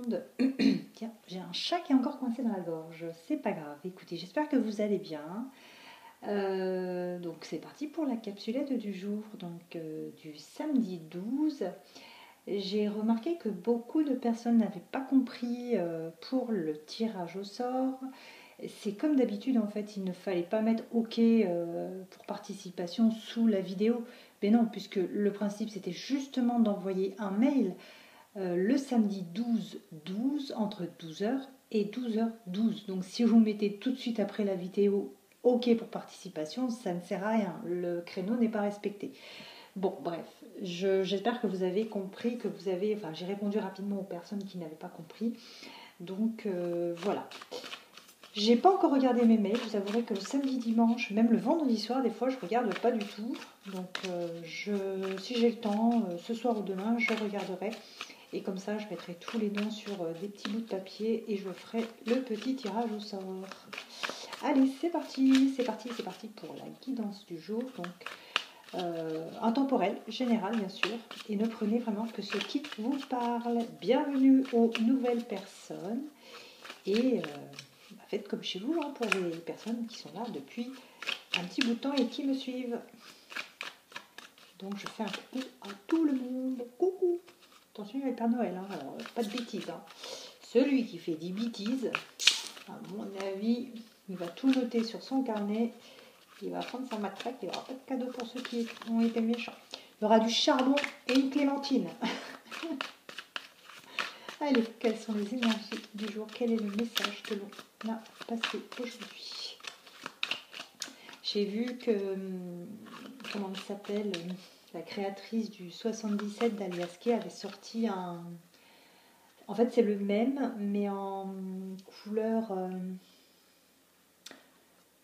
monde. Tiens, j'ai un chat qui est encore coincé dans la gorge. C'est pas grave. Écoutez, j'espère que vous allez bien. Donc c'est parti pour la capsulette du jour, donc du samedi 12. J'ai remarqué que beaucoup de personnes n'avaient pas compris pour le tirage au sort. C'est comme d'habitude en fait, il ne fallait pas mettre OK pour participation sous la vidéo. Mais non, puisque le principe c'était justement d'envoyer un mail le samedi 12-12 entre 12h et 12h12. Donc si vous mettez tout de suite après la vidéo OK pour participation, ça ne sert à rien. Le créneau n'est pas respecté. Bon, bref, j'espère que vous avez compris, que vous avez... Enfin, j'ai répondu rapidement aux personnes qui n'avaient pas compris. Donc, voilà. J'ai pas encore regardé mes mails. Je vous avouerai que le samedi, dimanche, même le vendredi soir, des fois, je regarde pas du tout. Donc, si j'ai le temps, ce soir ou demain, je regarderai. Et comme ça, je mettrai tous les noms sur des petits bouts de papier et je ferai le petit tirage au sort. Allez, c'est parti pour la guidance du jour. Donc, intemporel, général bien sûr. Et ne prenez vraiment que ce qui vous parle. Bienvenue aux nouvelles personnes. Et faites comme chez vous hein, pour les personnes qui sont là depuis un petit bout de temps et qui me suivent. Donc, je fais un coucou à tout le monde. Coucou! Attention, il y a le Père Noël, hein. Alors, pas de bêtises. Hein. Celui qui fait des bêtises, à mon avis, il va tout noter sur son carnet. Il va prendre sa matraque. Il n'y aura pas de cadeau pour ceux qui ont été méchants. Il y aura du charbon et une clémentine. Allez, quelles sont les énergies du jour? Quel est le message que l'on a passé aujourd'hui? J'ai vu que, comment elle s'appelle, la créatrice du 77 d'Aliaské avait sorti un... En fait, c'est le même, mais en couleur...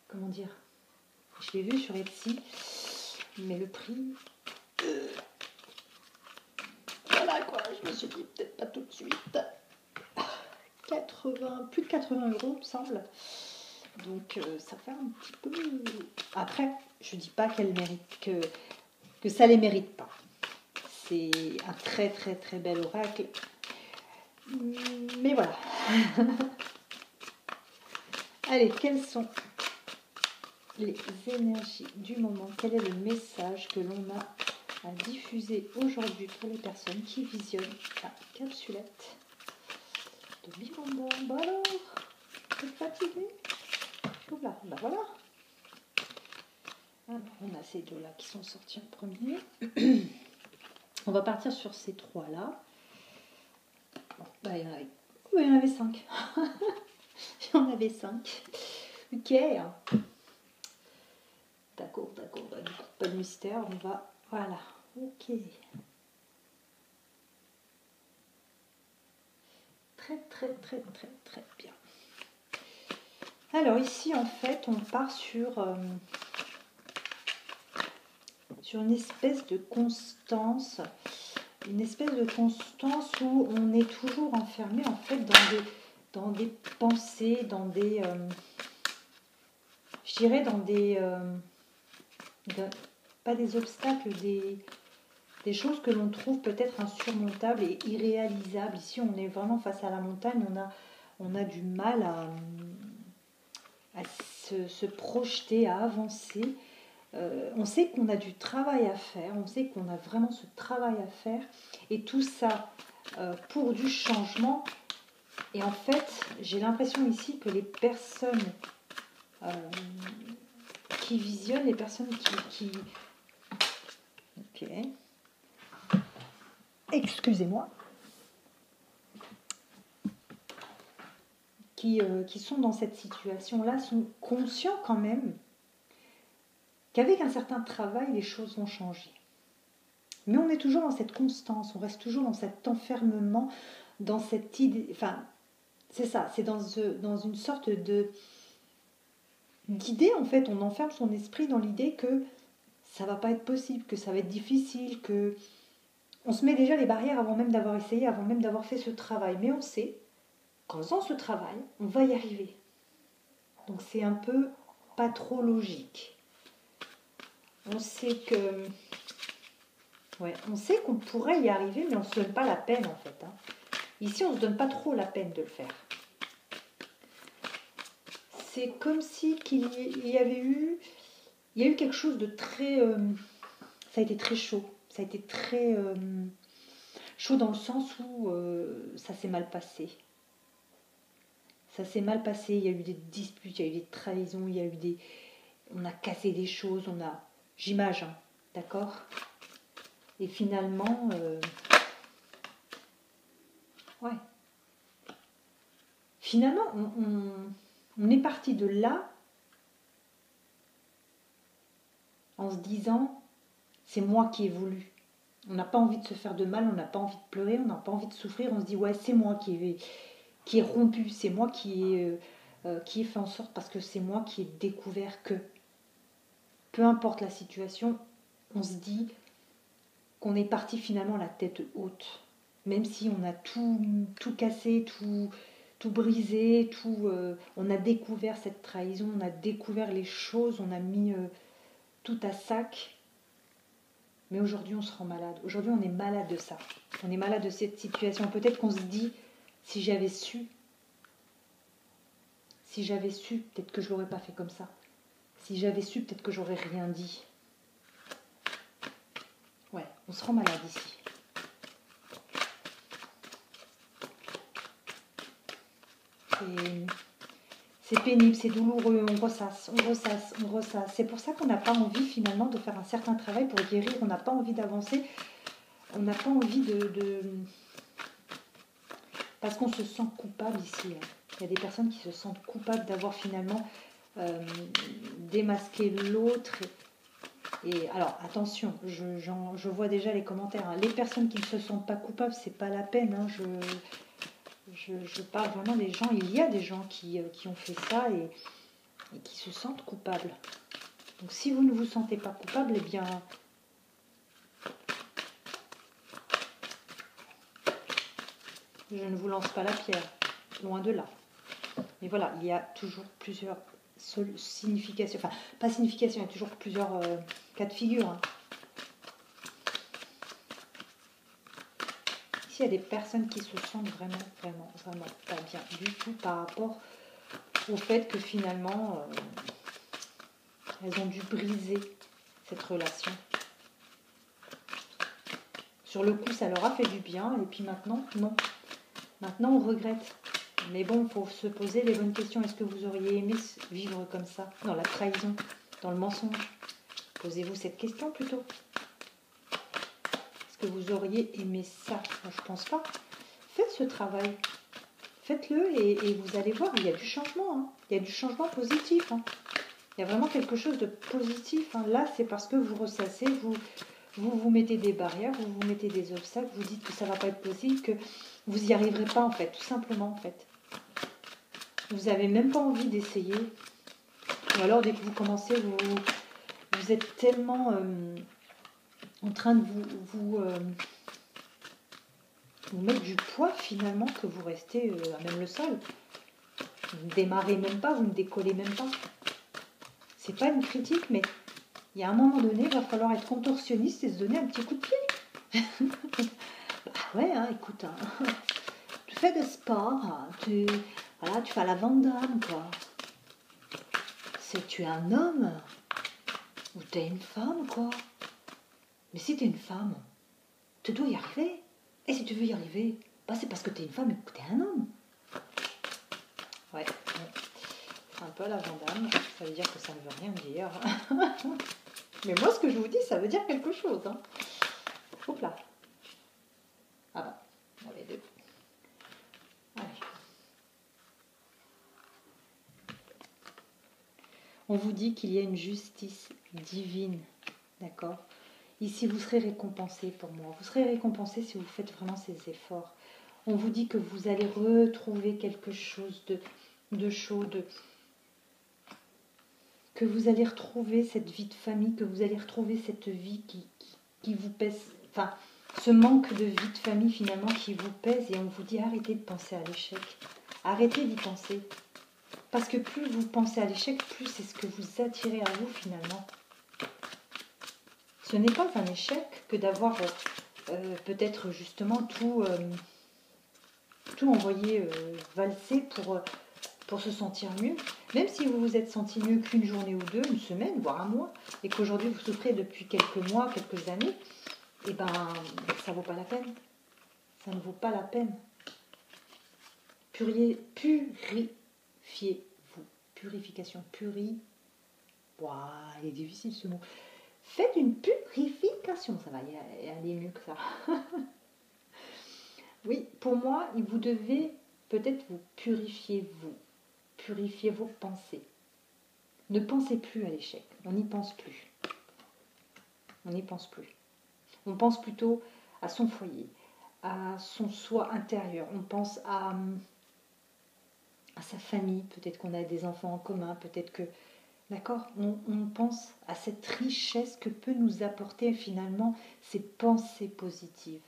comment dire? Je l'ai vu sur Etsy, mais le prix... voilà quoi, je me suis dit peut-être pas tout de suite. 80, plus de 80 €, il me semble. Donc, ça fait un petit peu... Après, je dis pas qu'elle mérite, que ça les mérite pas. C'est un très très très bel oracle. Mais voilà. Allez, quelles sont les énergies du moment? Quel est le message que l'on a à diffuser aujourd'hui pour les personnes qui visionnent la capsulette de Bimanda? Bah alors, vous êtes fatigué? Là, bah voilà. Alors, on a ces deux-là qui sont sortis en premier. On va partir sur ces trois-là. Bon, bah, il y en avait 5. Il y en avait 5. Ok. D'accord. Bah, du coup, pas de mystère. On va... Voilà. Ok. Très, très, très, très, très bien. Alors ici, en fait, on part sur une espèce de constance. Une espèce de constance où on est toujours enfermé, en fait, dans des pensées, dans des... je dirais dans des... pas des obstacles, des choses que l'on trouve peut-être insurmontables et irréalisables. Ici, on est vraiment face à la montagne, on a du mal à se projeter, à avancer. On sait qu'on a du travail à faire, on sait qu'on a vraiment ce travail à faire, et tout ça pour du changement. Et en fait, j'ai l'impression ici que les personnes qui visionnent, les personnes qui... Ok. Excusez-moi. Qui sont dans cette situation-là sont conscients quand même qu'avec un certain travail, les choses vont changer. Mais on est toujours dans cette constance, on reste toujours dans cet enfermement, dans cette idée... Enfin, c'est ça, c'est dans une sorte d'idée, en fait, on enferme son esprit dans l'idée que ça va pas être possible, que ça va être difficile, que... On se met déjà les barrières avant même d'avoir essayé, avant même d'avoir fait ce travail. Mais on sait qu'en faisant ce travail, on va y arriver. Donc c'est un peu pas trop logique. On sait que... Ouais, on sait qu'on pourrait y arriver, mais on ne se donne pas la peine, en fait. Hein. Ici, on ne se donne pas trop la peine de le faire. C'est comme si il y avait eu... Il y a eu quelque chose de très... ça a été très chaud. Ça a été très chaud dans le sens où ça s'est mal passé. Ça s'est mal passé. Il y a eu des disputes, il y a eu des trahisons, il y a eu des... On a cassé des choses, on a... J'imagine, hein, d'accord? Et finalement... ouais. Finalement, on est parti de là en se disant, c'est moi qui ai voulu. On n'a pas envie de se faire de mal, on n'a pas envie de pleurer, on n'a pas envie de souffrir. On se dit, ouais, c'est moi qui ai rompu, c'est moi qui ai fait en sorte, parce que c'est moi qui ai découvert que, peu importe la situation, on se dit qu'on est parti finalement la tête haute. Même si on a tout cassé, tout brisé, on a découvert cette trahison, on a découvert les choses, on a mis tout à sac. Mais aujourd'hui, on se rend malade. Aujourd'hui, on est malade de ça. On est malade de cette situation. Peut-être qu'on se dit, si j'avais su, peut-être que je l'aurais pas fait comme ça. Si j'avais su, peut-être que j'aurais rien dit. Ouais, on se rend malade ici. C'est pénible, c'est douloureux, on ressasse. C'est pour ça qu'on n'a pas envie finalement de faire un certain travail pour guérir, on n'a pas envie d'avancer, on n'a pas envie de... Parce qu'on se sent coupable ici. Il y a des personnes qui se sentent coupables d'avoir finalement démasqué l'autre. Et alors attention, je vois déjà les commentaires. Hein. Les personnes qui ne se sentent pas coupables, c'est pas la peine. Hein. Je parle vraiment des gens. Il y a des gens qui ont fait ça et qui se sentent coupables. Donc si vous ne vous sentez pas coupable, eh bien, je ne vous lance pas la pierre, loin de là. Mais voilà, il y a toujours plusieurs significations, enfin pas significations, il y a toujours plusieurs cas de figure. Hein. Ici, il y a des personnes qui se sentent vraiment pas bien du tout par rapport au fait que finalement, elles ont dû briser cette relation. Sur le coup, ça leur a fait du bien, et puis maintenant, non. Maintenant, on regrette. Mais bon, il faut se poser les bonnes questions. Est-ce que vous auriez aimé vivre comme ça, dans la trahison, dans le mensonge? Posez-vous cette question plutôt. Est-ce que vous auriez aimé ça? Moi, je ne pense pas. Faites ce travail. Faites-le et vous allez voir, il y a du changement. Hein. Il y a du changement positif. Hein. Il y a vraiment quelque chose de positif. Hein. Là, c'est parce que vous ressassez, vous mettez des barrières, vous vous mettez des obstacles, vous dites que ça ne va pas être possible, que vous n'y arriverez pas en fait, tout simplement en fait. Vous n'avez même pas envie d'essayer. Ou alors dès que vous commencez, vous êtes tellement en train de vous mettre du poids finalement que vous restez à même le sol. Vous ne démarrez même pas, vous ne décollez même pas. C'est pas une critique, mais il y a un moment donné, il va falloir être contorsionniste et se donner un petit coup de pied. Bah ouais, hein, écoute, hein, tu fais de sport, hein, tu fais la Van Damme, quoi. C'est tu es un homme ou tu es une femme, quoi. Mais si tu es une femme, tu dois y arriver. Et si tu veux y arriver, bah c'est parce que tu es une femme et que tu es un homme. Ouais. C'est un peu à la Van Damme, ça veut dire que ça ne veut rien dire. Mais moi, ce que je vous dis, ça veut dire quelque chose. Hein. Hop là. Ah bah, on les deux. Allez. On vous dit qu'il y a une justice divine. D'accord? Ici, vous serez récompensé pour moi. Vous serez récompensé si vous faites vraiment ces efforts. On vous dit que vous allez retrouver quelque chose de chaud, que vous allez retrouver cette vie de famille, que vous allez retrouver cette vie qui vous pèse, enfin, ce manque de vie de famille finalement qui vous pèse, et on vous dit arrêtez de penser à l'échec, arrêtez d'y penser, parce que plus vous pensez à l'échec, plus c'est ce que vous attirez à vous finalement. Ce n'est pas un échec que d'avoir peut-être justement tout surtout envoyer valser pour se sentir mieux. Même si vous vous êtes senti mieux qu'une journée ou deux, une semaine, voire un mois, et qu'aujourd'hui vous souffrez depuis quelques mois, quelques années, et ben ça ne vaut pas la peine. Ça ne vaut pas la peine. Purifiez-vous. Purification, Ouah, il est difficile ce mot. Faites une purification, ça va y aller mieux que ça. Oui, pour moi, vous devez peut-être vous purifier, purifier vos pensées. Ne pensez plus à l'échec, on n'y pense plus. On n'y pense plus. On pense plutôt à son foyer, à son soi intérieur. On pense à sa famille, peut-être qu'on a des enfants en commun, peut-être que... D'accord, on pense à cette richesse que peut nous apporter finalement ces pensées positives.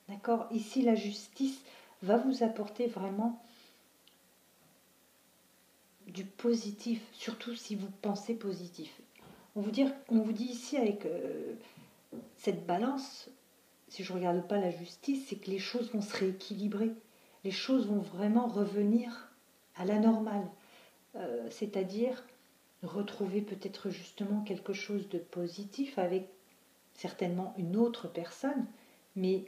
D'accord, ici la justice va vous apporter vraiment du positif, surtout si vous pensez positif. On vous dit ici avec cette balance, si je ne regarde pas la justice, c'est que les choses vont se rééquilibrer. Les choses vont vraiment revenir à la normale. C'est-à-dire retrouver peut-être justement quelque chose de positif avec certainement une autre personne, mais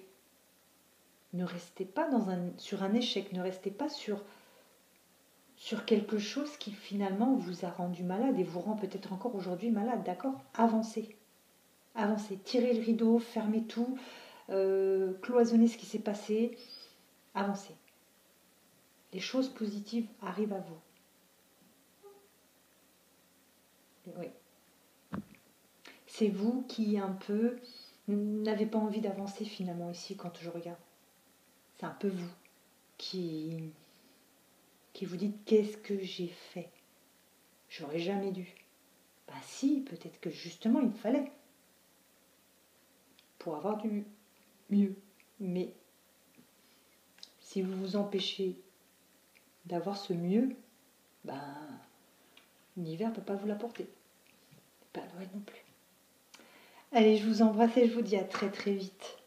ne restez pas sur un échec, ne restez pas sur quelque chose qui finalement vous a rendu malade et vous rend peut-être encore aujourd'hui malade, d'accord ? Avancez, tirez le rideau, fermez tout, cloisonnez ce qui s'est passé, avancez. Les choses positives arrivent à vous. Oui. C'est vous qui un peu n'avez pas envie d'avancer finalement ici quand je regarde. C'est un peu vous qui vous dites qu'est-ce que j'ai fait ? J'aurais jamais dû. Bah si, peut-être que justement il fallait pour avoir du mieux. Mais si vous vous empêchez d'avoir ce mieux, ben l'univers ne peut pas vous l'apporter. Pas Noël non plus. Allez, je vous embrasse et je vous dis à très très vite.